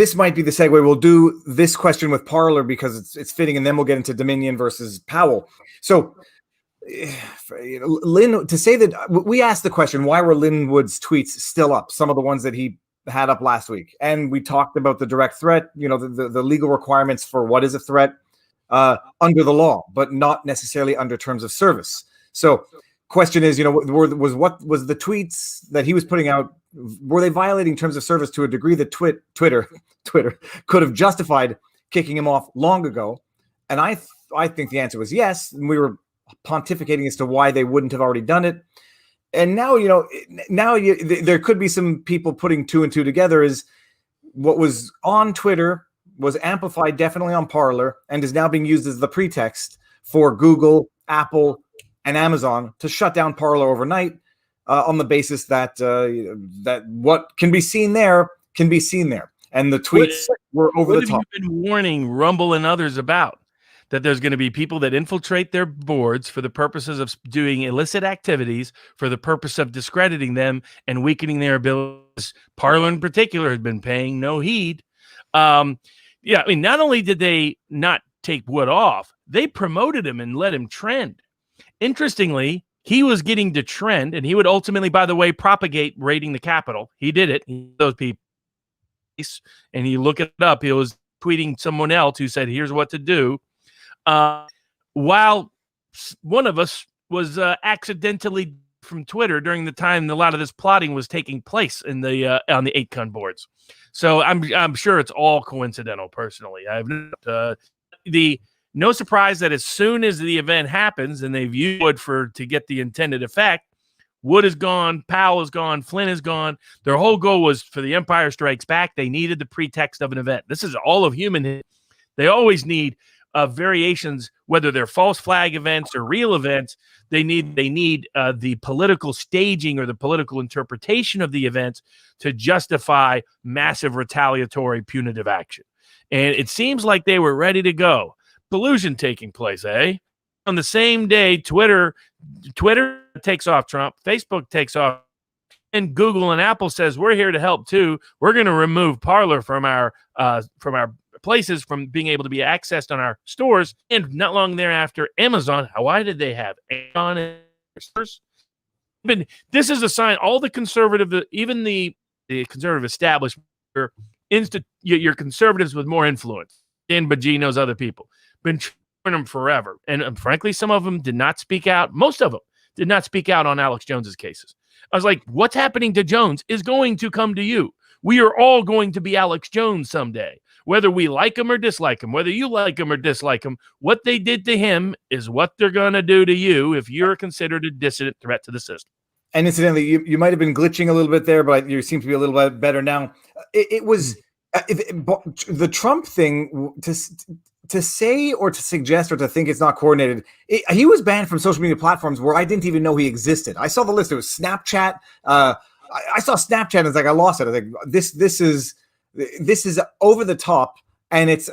this might be the segue. We'll do this question with Parler because it's fitting, and then we'll get into Dominion versus Powell. So, Lynn, to say that we asked the question, why were Linwood's tweets still up? Some of the ones that he had up last week, and we talked about the direct threat. The legal requirements for what is a threat under the law, but not necessarily under terms of service. So, question is, what was the tweets that he was putting out? Were they violating terms of service to a degree that Twitter could have justified kicking him off long ago? And I think the answer was yes. And we were pontificating as to why they wouldn't have already done it. And now, there could be some people putting two and two together. Is what was on Twitter was amplified definitely on Parler and is now being used as the pretext for Google, Apple, and Amazon to shut down Parler overnight on the basis that that what can be seen there can be seen there. And the tweets were over the top. What have you been warning Rumble and others about? That there's going to be people that infiltrate their boards for the purposes of doing illicit activities, for the purpose of discrediting them and weakening their abilities. Parler in particular has been paying no heed. Not only did they not take Wood off, they promoted him and let him trend. Interestingly, he was getting to trend, and he would ultimately, by the way, propagate raiding the Capitol. He did it. Those people, and you look it up, he was tweeting someone else who said, "Here's what to do." While one of us was accidentally from Twitter during the time a lot of this plotting was taking place in the on the 8-con boards. So I'm sure it's all coincidental. Personally, I've no surprise that as soon as the event happens and they've used Wood to get the intended effect, Wood is gone, Powell is gone, Flynn is gone. Their whole goal was for the Empire Strikes Back. They needed the pretext of an event. This is all of human. They always need variations, whether they're false flag events or real events. They need the political staging or the political interpretation of the events to justify massive retaliatory punitive action. And it seems like they were ready to go. Collusion taking place, eh? On the same day, Twitter takes off Trump, Facebook takes off, and Google and Apple says, we're here to help too. We're going to remove Parler from our places, from being able to be accessed on our stores. And not long thereafter, Amazon. Why did they have Amazon in stores? This is a sign. All the conservative, even the conservative establishment, your conservatives with more influence, Dan Bongino's, other people, been trying them forever. And frankly, some of them did not speak out. Most of them did not speak out on Alex Jones's cases. I was like, what's happening to Jones is going to come to you. We are all going to be Alex Jones someday, whether we like him or dislike him, whether you like him or dislike him. What they did to him is what they're going to do to you if you're considered a dissident threat to the system. And incidentally, you might have been glitching a little bit there, but you seem to be a little bit better now. It was the Trump thing to say or to suggest or to think it's not coordinated. He was banned from social media platforms where I didn't even know he existed. I saw the list. It was Snapchat. I saw Snapchat and it's like I lost it. I was like, this is over the top, and it's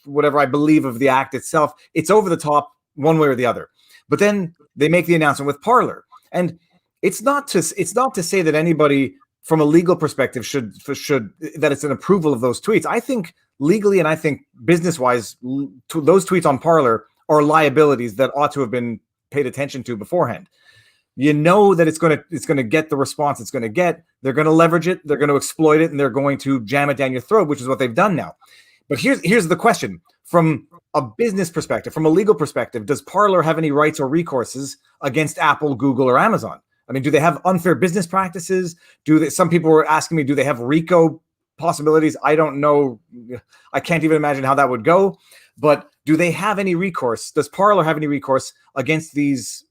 whatever I believe of the act itself, it's over the top one way or the other. But then they make the announcement with Parler, and it's not to say that anybody from a legal perspective should that it's an approval of those tweets. I think legally and I think business wise, those tweets on Parler are liabilities that ought to have been paid attention to beforehand. You know that it's going to get the response it's going to get. They're going to leverage it. They're going to exploit it, and they're going to jam it down your throat, which is what they've done now. But here's the question: from a business perspective, from a legal perspective, does Parler have any rights or recourses against Apple, Google, or Amazon? I mean, do they have unfair business practices? Some people were asking me, do they have RICO possibilities? I don't know. I can't even imagine how that would go. But do they have any recourse? Does Parler have any recourse against these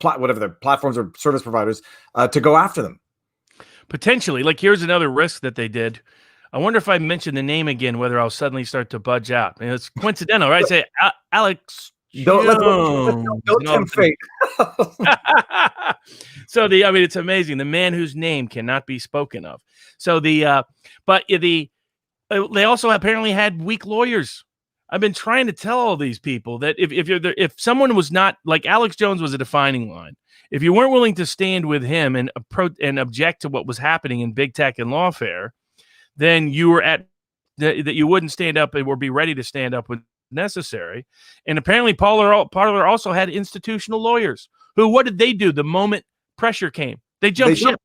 whatever the platforms or service providers to go after them? Potentially. Like, here's another risk that they did. I wonder if I mention the name again, whether I'll suddenly start to budge out. I mean, it's coincidental, right? Say Alex. Don't tempt fate. So it's amazing. The man whose name cannot be spoken of. So they also apparently had weak lawyers. I've been trying to tell all these people that if someone was not like Alex Jones was a defining line, if you weren't willing to stand with him and object to what was happening in big tech and lawfare, then you were that you wouldn't stand up or be ready to stand up when necessary. And apparently Parler also had institutional lawyers who, what did they do the moment pressure came? They jumped ship.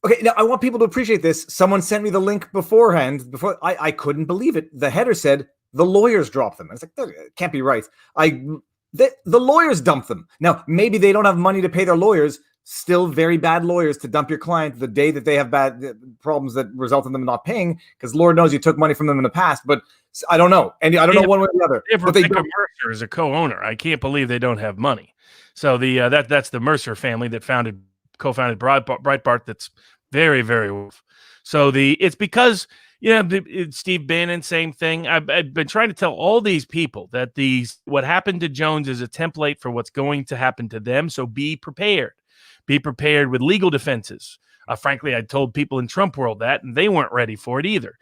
Okay, now I want people to appreciate this. Someone sent me the link beforehand. I couldn't believe it. The header said the lawyers dropped them. I was like, that can't be right. The lawyers dumped them. Now, maybe they don't have money to pay their lawyers. Still very bad lawyers to dump your client the day that they have bad problems that result in them not paying, because Lord knows you took money from them in the past. But I don't know. And I don't know one way or the other. If Rebecca Mercer is a co-owner, I can't believe they don't have money. So that's the Mercer family that co-founded Breitbart. That's very, very rough. So it's because Steve Bannon, same thing. I've been trying to tell all these people that what happened to Jones is a template for what's going to happen to them. So be prepared. Be prepared with legal defenses. Frankly, I told people in Trump world that, and they weren't ready for it either.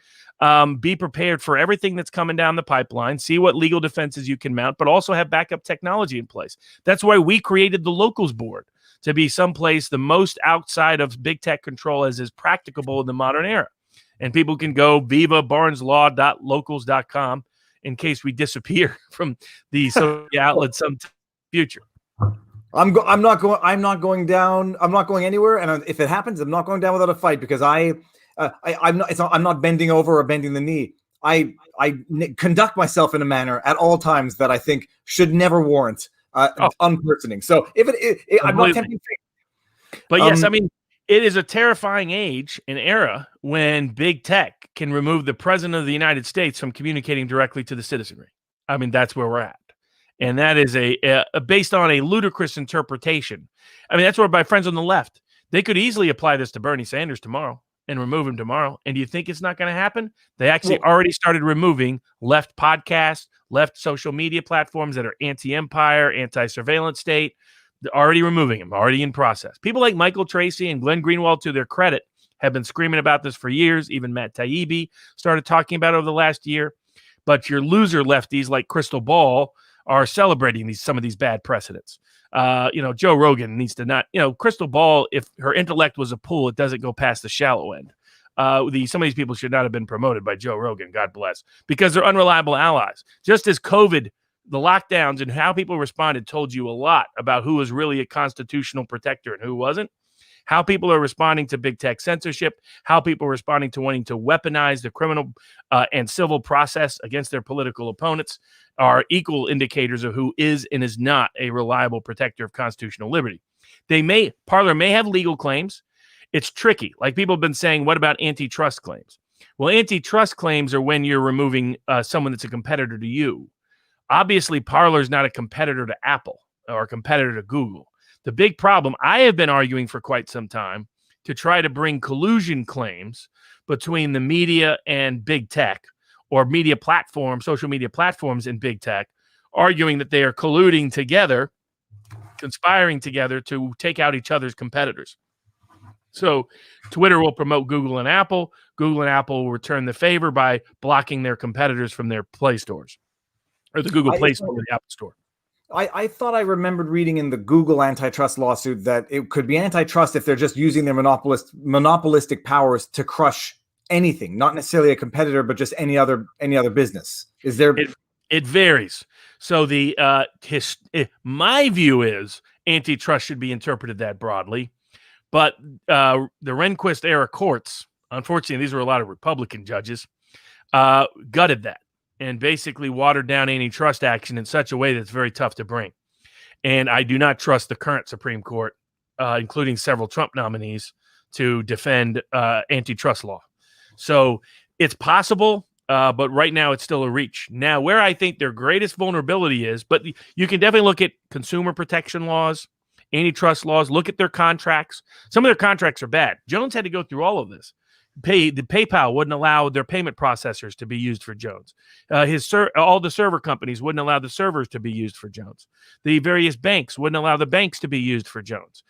Be prepared for everything that's coming down the pipeline. See what legal defenses you can mount, but also have backup technology in place. That's why we created the Locals Board, to be someplace the most outside of big tech control as is practicable in the modern era. And people can go Viva, barneslaw.locals.com in case we disappear from the social outlet some future. I'm not going down. I'm not going anywhere. And if it happens, I'm not going down without a fight, because I'm not bending over or bending the knee. I conduct myself in a manner at all times that I think should never warrant unpersoning. So I'm not tempting fate. But yes, I mean, it is a terrifying age and era when big tech can remove the president of the United States from communicating directly to the citizenry. I mean, that's where we're at. And that is based on a ludicrous interpretation. I mean, that's where my friends on the left, they could easily apply this to Bernie Sanders tomorrow and remove him tomorrow. And do you think it's not going to happen? They actually already started removing left podcasts, left social media platforms that are anti-empire, anti-surveillance state. They're already removing them, already in process. People like Michael Tracy and Glenn Greenwald, to their credit, have been screaming about this for years. Even Matt Taibbi started talking about it over the last year. But your loser lefties like Crystal Ball are celebrating some of these bad precedents. Joe Rogan needs to not, Crystal Ball, if her intellect was a pool, it doesn't go past the shallow end. Some of these people should not have been promoted by Joe Rogan, God bless, because they're unreliable allies. Just as COVID, the lockdowns and how people responded told you a lot about who was really a constitutional protector and who wasn't. How people are responding to big tech censorship, how people are responding to wanting to weaponize the criminal and civil process against their political opponents are equal indicators of who is and is not a reliable protector of constitutional liberty. Parler may have legal claims. It's tricky. Like people have been saying, what about antitrust claims? Well, antitrust claims are when you're removing someone that's a competitor to you. Obviously, Parler is not a competitor to Apple or a competitor to Google. The big problem, I have been arguing for quite some time to try to bring collusion claims between the media and big tech, or media platforms, social media platforms and big tech, arguing that they are colluding together, conspiring together to take out each other's competitors. So Twitter will promote Google and Apple. Google and Apple will return the favor by blocking their competitors from their Play stores, or the Google Play Store or the Apple Store. I thought I remembered reading in the Google antitrust lawsuit that it could be antitrust if they're just using their monopolistic powers to crush anything, not necessarily a competitor, but just any other business. Is there? It varies. So my view is antitrust should be interpreted that broadly, but the Rehnquist era courts, unfortunately, these were a lot of Republican judges, gutted that and basically watered down antitrust action in such a way that's very tough to bring. And I do not trust the current Supreme Court, including several Trump nominees, to defend antitrust law. So it's possible, but right now it's still a reach. Now, where I think their greatest vulnerability is, but you can definitely look at consumer protection laws, antitrust laws, look at their contracts. Some of their contracts are bad. Jones had to go through all of this. The PayPal wouldn't allow their payment processors to be used for Jones. All the server companies wouldn't allow the servers to be used for Jones. The various banks wouldn't allow the banks to be used for Jones.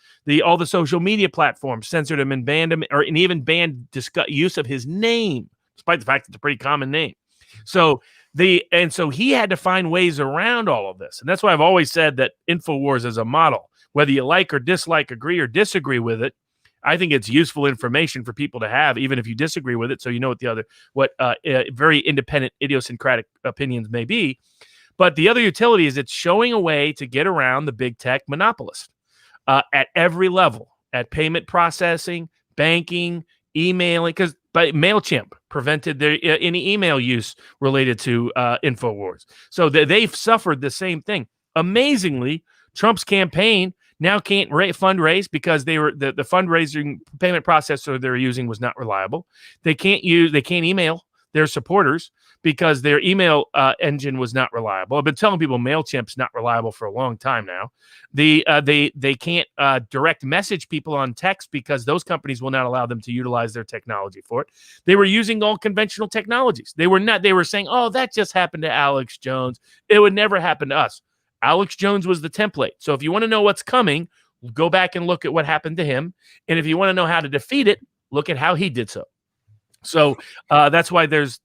All the social media platforms censored him and banned him, and even banned use of his name, despite the fact it's a pretty common name. So so he had to find ways around all of this. And that's why I've always said that InfoWars is a model. Whether you like or dislike, agree or disagree with it, I think it's useful information for people to have, even if you disagree with it, so you know what very independent, idiosyncratic opinions may be. But the other utility is it's showing a way to get around the big tech monopolist at every level, at payment processing, banking, emailing, because MailChimp prevented any email use related to InfoWars. So they've suffered the same thing. Amazingly, Trump's campaign now can't fundraise because the fundraising payment processor they're using was not reliable. They can't email their supporters because their email engine was not reliable. I've been telling people MailChimp's not reliable for a long time now. They can't direct message people on text because those companies will not allow them to utilize their technology for it. They were using all conventional technologies. They were saying, oh, that just happened to Alex Jones. It would never happen to us. Alex Jones was the template. So if you want to know what's coming, go back and look at what happened to him. And if you want to know how to defeat it, look at how he did so. So that's why there's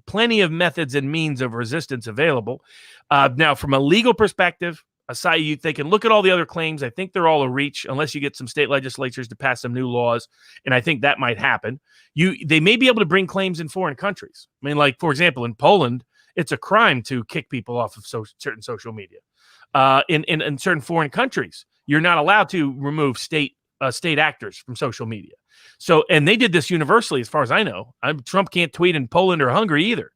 plenty of methods and means of resistance available. Now, from a legal perspective, aside, they can look at all the other claims. I think they're all a reach unless you get some state legislatures to pass some new laws, and I think that might happen. They may be able to bring claims in foreign countries. I mean, like, for example, in Poland, it's a crime to kick people off of certain social media. In certain foreign countries, you're not allowed to remove state actors from social media. So, and they did this universally, as far as I know. Trump can't tweet in Poland or Hungary either.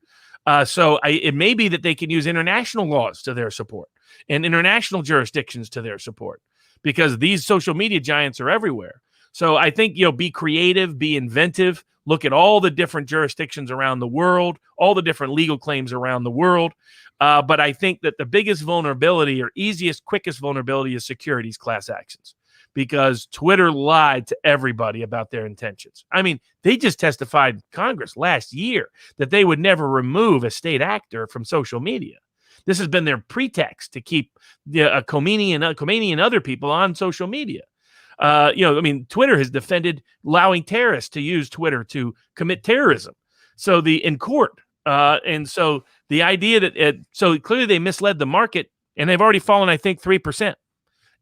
It may be that they can use international laws to their support and international jurisdictions to their support because these social media giants are everywhere. So I think, be creative, be inventive, look at all the different jurisdictions around the world, all the different legal claims around the world. But I think that the biggest vulnerability or easiest, quickest vulnerability is securities class actions. Because Twitter lied to everybody about their intentions. I mean, they just testified in Congress last year that they would never remove a state actor from social media. This has been their pretext to keep Khomeini and other people on social media. Twitter has defended allowing terrorists to use Twitter to commit terrorism. So in court. And so the idea that so clearly they misled the market, and they've already fallen, I think, 3%.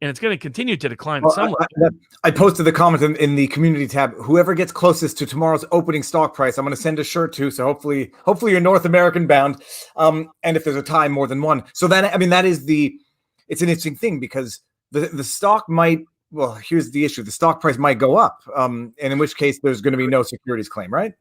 And it's going to continue to decline at some level. I posted the comment in the community tab. Whoever gets closest to tomorrow's opening stock price, I'm going to send a shirt to. So hopefully you're North American bound. And if there's a tie, more than one. So it's an interesting thing because the stock might. Well, here's the issue: the stock price might go up, and in which case there's going to be no securities claim, right?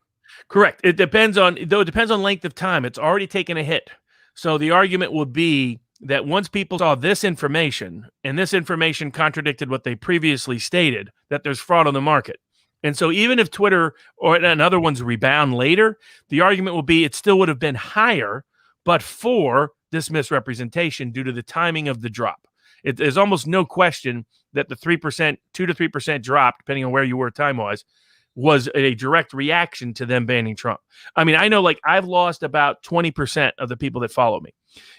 Correct. It depends on length of time. It's already taken a hit. So the argument would be that once people saw this information, and this information contradicted what they previously stated, that there's fraud on the market. And so even if Twitter and other ones rebound later, the argument will be it still would have been higher, but for this misrepresentation due to the timing of the drop. There's almost no question that the 3%, 2 to 3% drop, depending on where you were time-wise, was a direct reaction to them banning Trump. I mean, I know I've lost about 20% of the people that follow me.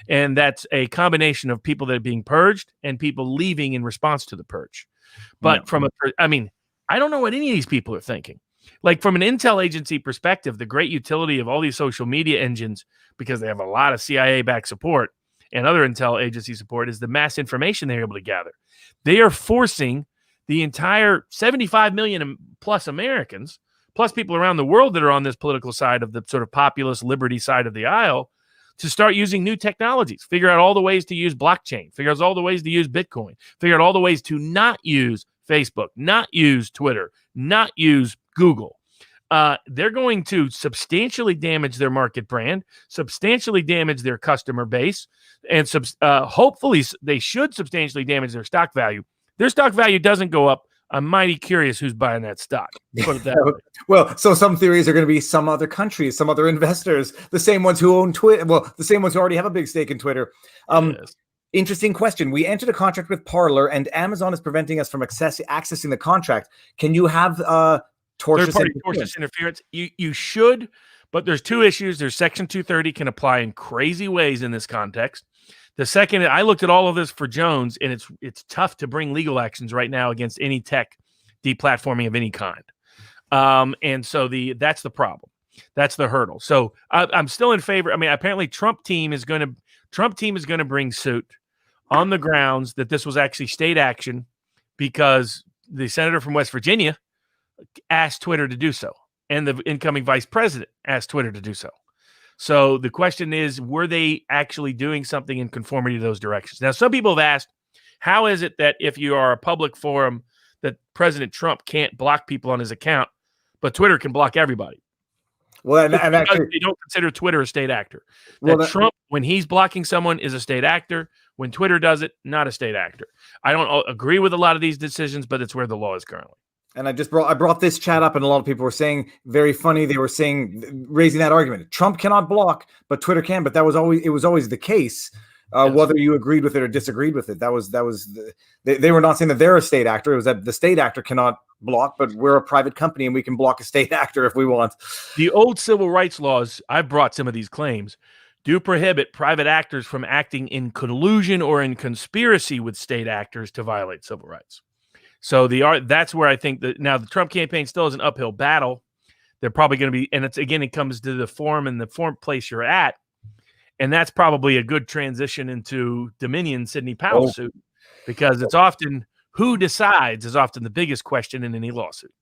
And that's a combination of people that are being purged and people leaving in response to the purge. But I don't know what any of these people are thinking. Like from an intel agency perspective, the great utility of all these social media engines, because they have a lot of CIA-backed support and other intel agency support, is the mass information they're able to gather. They are forcing the entire 75 million plus Americans, plus people around the world that are on this political side of the sort of populist liberty side of the aisle, to start using new technologies, figure out all the ways to use blockchain, figure out all the ways to use Bitcoin, figure out all the ways to not use Facebook, not use Twitter, not use Google. They're going to substantially damage their market brand, substantially damage their customer base, and hopefully they should substantially damage their stock value. Their stock value doesn't go up. I'm mighty curious who's buying that stock. Put it that way. Well, so some theories are going to be some other countries, some other investors, the same ones who own Twitter. Well, the same ones who already have a big stake in Twitter. Yes. Interesting question. We entered a contract with Parler, and Amazon is preventing us from accessing the contract. Can you have tortious interference? You should, but there's two issues. There's Section 230 can apply in crazy ways in this context. The second, I looked at all of this for Jones, and it's tough to bring legal actions right now against any tech deplatforming of any kind. And so that's the problem. That's the hurdle. So I'm still in favor. I mean, apparently Trump team is going to bring suit on the grounds that this was actually state action because the senator from West Virginia asked Twitter to do so, and the incoming vice president asked Twitter to do so. So the question is, were they actually doing something in conformity to those directions? Now, some people have asked, how is it that if you are a public forum that President Trump can't block people on his account, but Twitter can block everybody? Well, and actually, they don't consider Twitter a state actor. Well, Trump, when he's blocking someone, is a state actor. When Twitter does it, not a state actor. I don't agree with a lot of these decisions, but it's where the law is currently. And I brought this chat up, and a lot of people were saying, very funny. They were raising that argument. Trump cannot block, but Twitter can. But it was always the case, yes. Whether you agreed with it or disagreed with it. They were not saying that they're a state actor. It was that the state actor cannot block, but we're a private company and we can block a state actor if we want. The old civil rights laws, I've brought some of these claims, do prohibit private actors from acting in collusion or in conspiracy with state actors to violate civil rights. So that's where I think that now the Trump campaign still is an uphill battle. They're probably going to be, and it comes to the form and the place you're at. And that's probably a good transition into Dominion Sidney Powell suit, because it's often who decides is often the biggest question in any lawsuit.